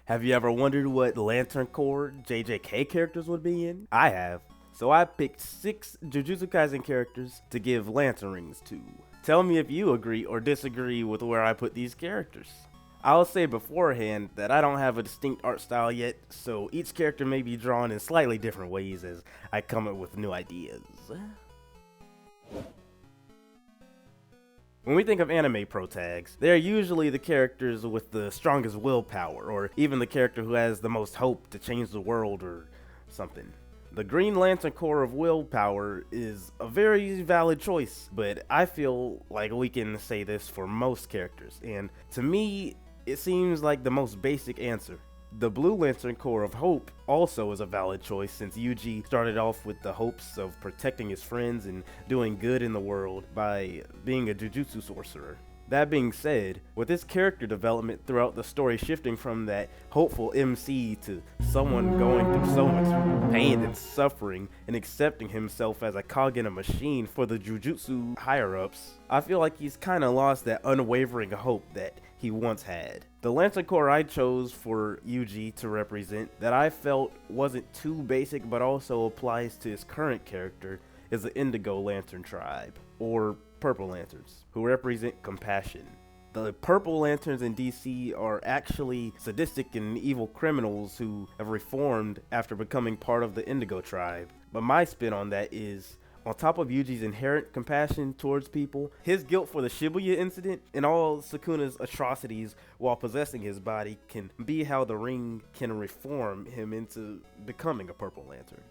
Have you ever wondered what Lantern Corps JJK characters would be in? I have. So I picked 6 Jujutsu Kaisen characters to give Lantern Rings to. Tell me if you agree or disagree with where I put these characters. I'll say beforehand that I don't have a distinct art style yet, so each character may be drawn in slightly different ways as I come up with new ideas. When we think of anime protags, they're usually the characters with the strongest willpower, or even the character who has the most hope to change the world or something. The Green Lantern core of willpower is a very valid choice, but I feel like we can say this for most characters, and to me, it seems like the most basic answer. The Blue Lantern core of hope also is a valid choice since Yuji started off with the hopes of protecting his friends and doing good in the world by being a jujutsu sorcerer. That being said, with his character development throughout the story shifting from that hopeful MC to someone going through so much pain and suffering and accepting himself as a cog in a machine for the jujutsu higher-ups, I feel like he's kinda lost that unwavering hope that he once had. The Lantern Corps I chose for Yuji to represent that I felt wasn't too basic but also applies to his current character is the Indigo Lantern Tribe, or Purple Lanterns, who represent compassion. The Purple Lanterns in DC are actually sadistic and evil criminals who have reformed after becoming part of the Indigo Tribe. But my spin on that is, on top of Yuji's inherent compassion towards people, his guilt for the Shibuya incident and all Sukuna's atrocities while possessing his body can be how the ring can reform him into becoming a Purple Lantern.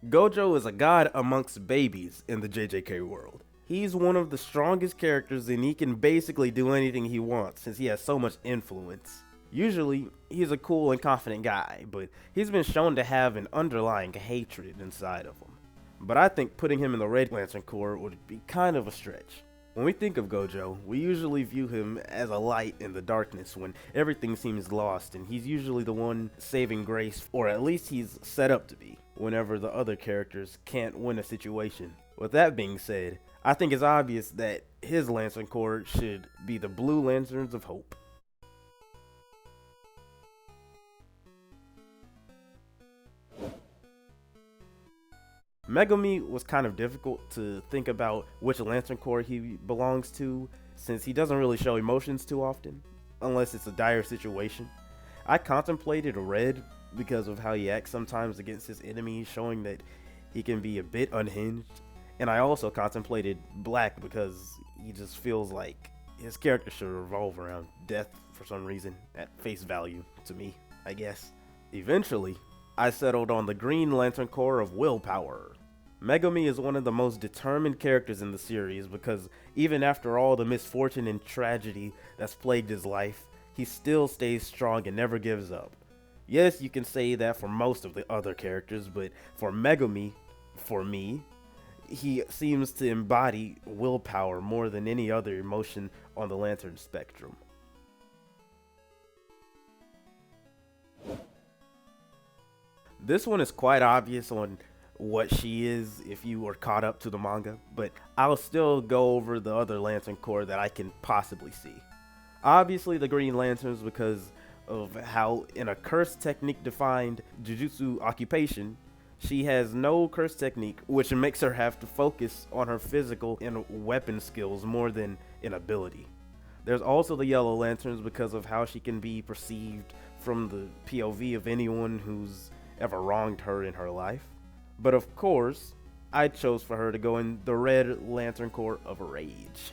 Gojo is a god amongst babies in the JJK world. He's one of the strongest characters and he can basically do anything he wants since he has so much influence. Usually, he's a cool and confident guy, but he's been shown to have an underlying hatred inside of him. But I think putting him in the Red Lantern Corps would be kind of a stretch. When we think of Gojo, we usually view him as a light in the darkness when everything seems lost, and he's usually the one saving grace, or at least he's set up to be, whenever the other characters can't win a situation. With that being said, I think it's obvious that his Lantern Corps should be the Blue Lanterns of Hope. Megumi was kind of difficult to think about which Lantern Corps he belongs to, since he doesn't really show emotions too often, unless it's a dire situation. I contemplated Red because of how he acts sometimes against his enemies, showing that he can be a bit unhinged, and I also contemplated Black because he just feels like his character should revolve around death for some reason, at face value, to me, I guess. Eventually, I settled on the Green Lantern Corps of Willpower. Megumi is one of the most determined characters in the series because even after all the misfortune and tragedy that's plagued his life, he still stays strong and never gives up. Yes, you can say that for most of the other characters, but for Megumi, for me, he seems to embody willpower more than any other emotion on the Lantern spectrum. This one is quite obvious on what she is if you are caught up to the manga, but I'll still go over the other Lantern Corps that I can possibly see. Obviously the Green Lanterns because of how in a curse technique defined Jujutsu occupation, she has no curse technique, which makes her have to focus on her physical and weapon skills more than in ability. There's also the Yellow Lanterns because of how she can be perceived from the POV of anyone who's ever wronged her in her life. But of course, I chose for her to go in the Red Lantern Corps of Rage.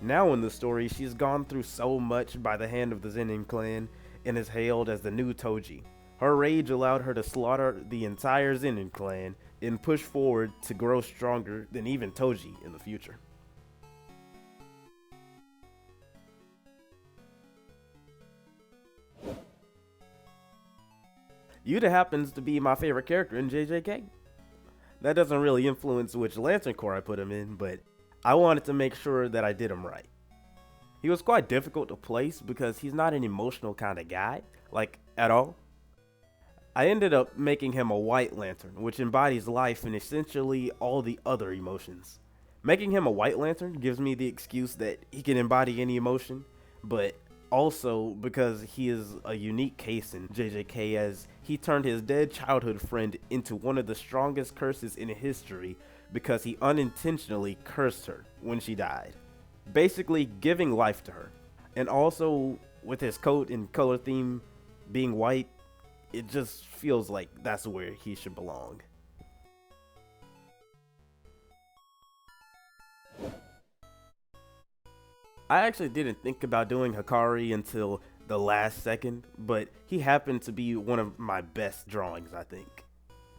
Now in the story, she's gone through so much by the hand of the Zenin clan and is hailed as the new Toji. Her rage allowed her to slaughter the entire Zenin clan and push forward to grow stronger than even Toji in the future. Yuta happens to be my favorite character in JJK. That doesn't really influence which Lantern Corps I put him in, but I wanted to make sure that I did him right. He was quite difficult to place because he's not an emotional kind of guy, like at all. I ended up making him a White Lantern, which embodies life and essentially all the other emotions. Making him a White Lantern gives me the excuse that he can embody any emotion, but also because he is a unique case in JJK, as he turned his dead childhood friend into one of the strongest curses in history because he unintentionally cursed her when she died, basically giving life to her. And also, with his coat and color theme being white, it just feels like that's where he should belong. I actually didn't think about doing Hikari until the last second, but he happened to be one of my best drawings, I think.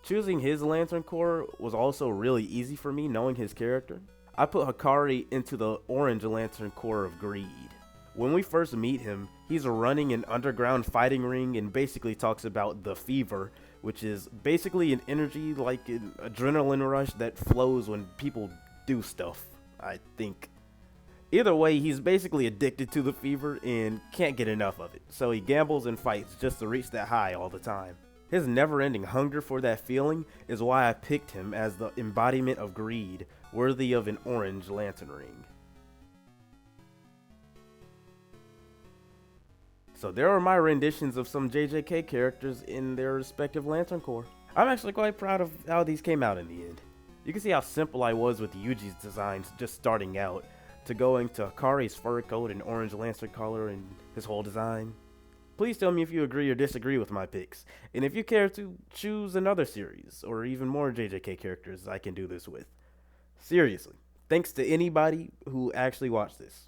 Choosing his Lantern Corps was also really easy for me knowing his character. I put Hikari into the Orange Lantern Corps of Greed. When we first meet him, he's running an underground fighting ring and basically talks about the fever, which is basically an energy like an adrenaline rush that flows when people do stuff, I think. Either way, he's basically addicted to the fever and can't get enough of it, so he gambles and fights just to reach that high all the time. His never-ending hunger for that feeling is why I picked him as the embodiment of greed, worthy of an orange lantern ring. So there are my renditions of some JJK characters in their respective Lantern Corps. I'm actually quite proud of how these came out in the end. You can see how simple I was with Yuji's designs just starting out, to going to Hikari's fur coat and orange lantern collar and his whole design. Please tell me if you agree or disagree with my picks, and if you care to choose another series, or even more JJK characters I can do this with. Seriously, thanks to anybody who actually watched this.